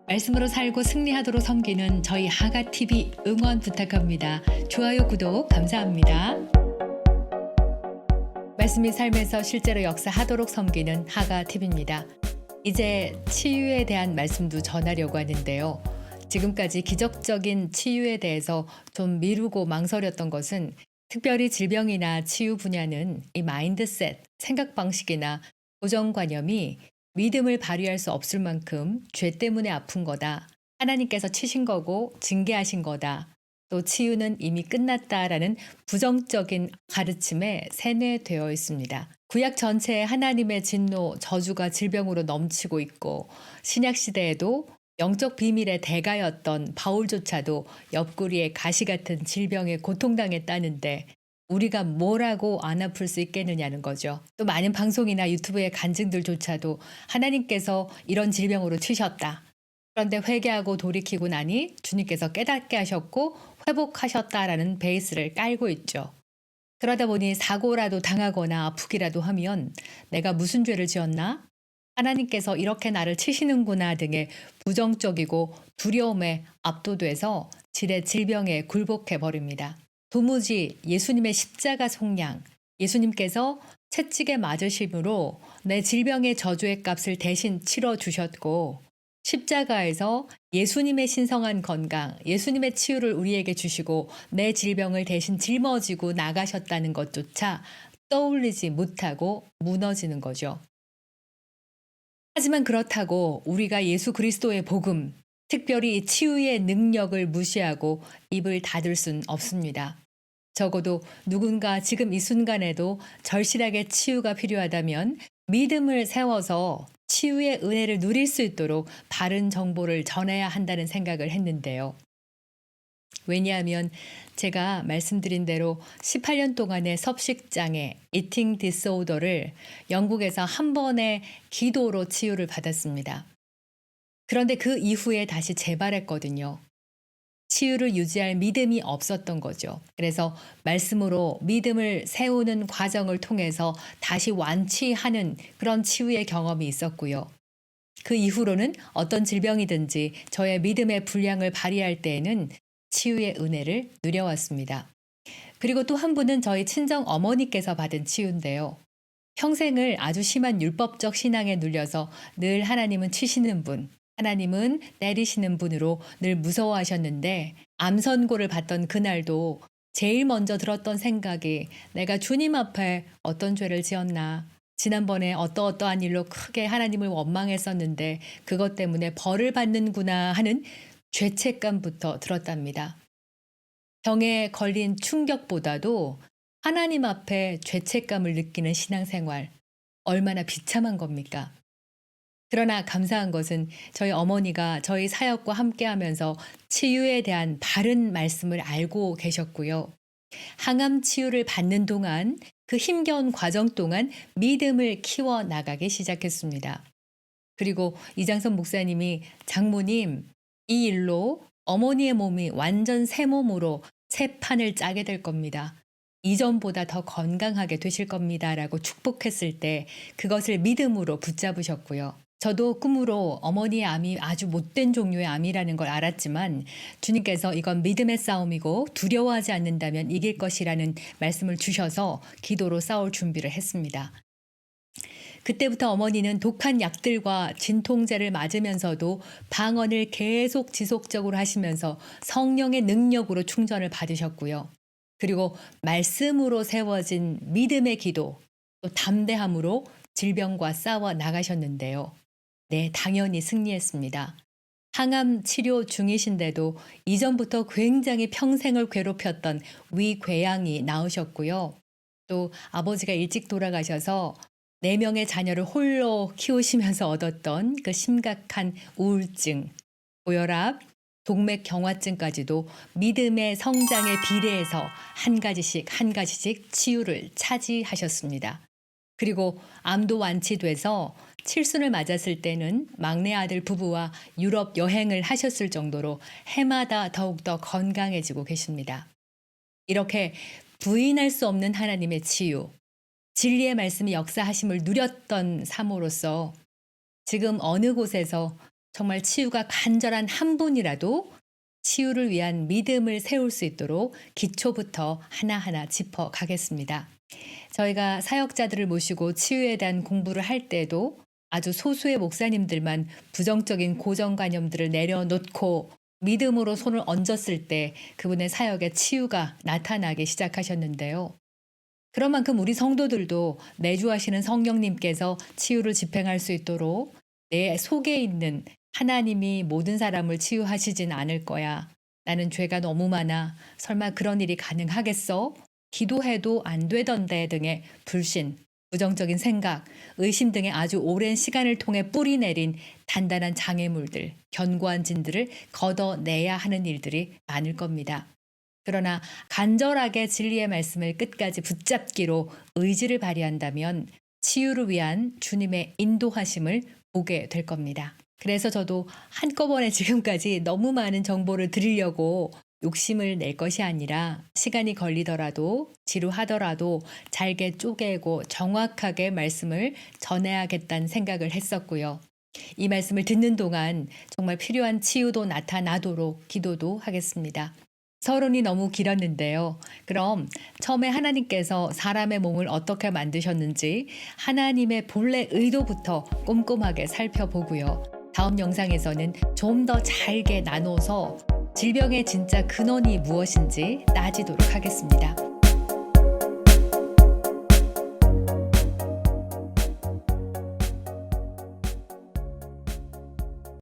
말씀으로 살고 승리하도록 섬기는 저희 하가TV 응원 부탁합니다. 좋아요, 구독 감사합니다. 말씀이 삶에서 실제로 역사하도록 섬기는 하가TV입니다. 이제 치유에 대한 말씀도 전하려고 하는데요. 지금까지 기적적인 치유에 대해서 좀 미루고 망설였던 것은 특별히 질병이나 치유 분야는 이 마인드셋, 생각 방식이나 고정관념이 믿음을 발휘할 수 없을 만큼 죄 때문에 아픈 거다. 하나님께서 치신 거고 징계하신 거다. 또 치유는 이미 끝났다라는 부정적인 가르침에 세뇌되어 있습니다. 구약 전체에 하나님의 진노, 저주가 질병으로 넘치고 있고 신약 시대에도 영적 비밀의 대가였던 바울조차도 옆구리에 가시 같은 질병에 고통당했다는데 우리가 뭐라고 안 아플 수 있겠느냐는 거죠. 또 많은 방송이나 유튜브의 간증들조차도 하나님께서 이런 질병으로 치셨다. 그런데 회개하고 돌이키고 나니 주님께서 깨닫게 하셨고 회복하셨다라는 베이스를 깔고 있죠. 그러다 보니 사고라도 당하거나 아프기라도 하면 내가 무슨 죄를 지었나? 하나님께서 이렇게 나를 치시는구나 등의 부정적이고 두려움에 압도돼서 질병에 굴복해 버립니다. 도무지 예수님의 십자가 속량, 예수님께서 채찍에 맞으심으로 내 질병의 저주의 값을 대신 치러 주셨고 십자가에서 예수님의 신성한 건강, 예수님의 치유를 우리에게 주시고 내 질병을 대신 짊어지고 나가셨다는 것조차 떠올리지 못하고 무너지는 거죠. 하지만 그렇다고 우리가 예수 그리스도의 복음, 특별히 이 치유의 능력을 무시하고 입을 닫을 순 없습니다. 적어도 누군가 지금 이 순간에도 절실하게 치유가 필요하다면 믿음을 세워서 치유의 은혜를 누릴 수 있도록 바른 정보를 전해야 한다는 생각을 했는데요. 왜냐하면 제가 말씀드린 대로 18년 동안의 섭식장애, 이팅 디스오더를 영국에서 한 번의 기도로 치유를 받았습니다. 그런데 그 이후에 다시 재발했거든요. 치유를 유지할 믿음이 없었던 거죠. 그래서 말씀으로 믿음을 세우는 과정을 통해서 다시 완치하는 그런 치유의 경험이 있었고요. 그 이후로는 어떤 질병이든지 저의 믿음의 분량을 발휘할 때에는 치유의 은혜를 누려왔습니다. 그리고 또 한 분은 저희 친정 어머니께서 받은 치유인데요. 평생을 아주 심한 율법적 신앙에 눌려서 늘 하나님은 치시는 분, 하나님은 때리시는 분으로 늘 무서워하셨는데 암 선고를 받던 그날도 제일 먼저 들었던 생각이 내가 주님 앞에 어떤 죄를 지었나, 지난번에 어떠어떠한 일로 크게 하나님을 원망했었는데 그것 때문에 벌을 받는구나 하는 죄책감부터 들었답니다. 병에 걸린 충격보다도 하나님 앞에 죄책감을 느끼는 신앙생활, 얼마나 비참한 겁니까? 그러나 감사한 것은 저희 어머니가 저희 사역과 함께 하면서 치유에 대한 바른 말씀을 알고 계셨고요. 항암 치유를 받는 동안 그 힘겨운 과정 동안 믿음을 키워 나가기 시작했습니다. 그리고 이장선 목사님이 장모님, 이 일로 어머니의 몸이 완전 새 몸으로 새 판을 짜게 될 겁니다. 이전보다 더 건강하게 되실 겁니다라고 축복했을 때 그것을 믿음으로 붙잡으셨고요. 저도 꿈으로 어머니의 암이 아주 못된 종류의 암이라는 걸 알았지만 주님께서 이건 믿음의 싸움이고 두려워하지 않는다면 이길 것이라는 말씀을 주셔서 기도로 싸울 준비를 했습니다. 그때부터 어머니는 독한 약들과 진통제를 맞으면서도 방언을 계속 지속적으로 하시면서 성령의 능력으로 충전을 받으셨고요. 그리고 말씀으로 세워진 믿음의 기도, 또 담대함으로 질병과 싸워 나가셨는데요. 네, 당연히 승리했습니다. 항암 치료 중이신데도 이전부터 굉장히 평생을 괴롭혔던 위궤양이 나으셨고요. 또 아버지가 일찍 돌아가셔서 4명의 자녀를 홀로 키우시면서 얻었던 그 심각한 우울증, 고혈압, 동맥 경화증까지도 믿음의 성장에 비례해서 한 가지씩 한 가지씩 치유를 차지하셨습니다. 그리고 암도 완치돼서 칠순을 맞았을 때는 막내 아들 부부와 유럽 여행을 하셨을 정도로 해마다 더욱더 건강해지고 계십니다. 이렇게 부인할 수 없는 하나님의 치유, 진리의 말씀이 역사하심을 누렸던 삶으로서 지금 어느 곳에서 정말 치유가 간절한 한 분이라도 치유를 위한 믿음을 세울 수 있도록 기초부터 하나하나 짚어 가겠습니다. 저희가 사역자들을 모시고 치유에 대한 공부를 할 때도 아주 소수의 목사님들만 부정적인 고정관념들을 내려놓고 믿음으로 손을 얹었을 때 그분의 사역에 치유가 나타나기 시작하셨는데요. 그런 만큼 우리 성도들도 내주하시는 성령님께서 치유를 집행할 수 있도록 내 속에 있는 하나님이 모든 사람을 치유하시진 않을 거야. 나는 죄가 너무 많아. 설마 그런 일이 가능하겠어? 기도해도 안 되던데 등의 불신, 부정적인 생각, 의심 등의 아주 오랜 시간을 통해 뿌리 내린 단단한 장애물들, 견고한 진들을 걷어내야 하는 일들이 많을 겁니다. 그러나 간절하게 진리의 말씀을 끝까지 붙잡기로 의지를 발휘한다면 치유를 위한 주님의 인도하심을 보게 될 겁니다. 그래서 저도 한꺼번에 지금까지 너무 많은 정보를 드리려고 욕심을 낼 것이 아니라 시간이 걸리더라도 지루하더라도 잘게 쪼개고 정확하게 말씀을 전해야겠다는 생각을 했었고요. 이 말씀을 듣는 동안 정말 필요한 치유도 나타나도록 기도도 하겠습니다. 서론이 너무 길었는데요. 그럼 처음에 하나님께서 사람의 몸을 어떻게 만드셨는지 하나님의 본래 의도부터 꼼꼼하게 살펴보고요. 다음 영상에서는 좀 더 잘게 나눠서 질병의 진짜 근원이 무엇인지 따지도록 하겠습니다.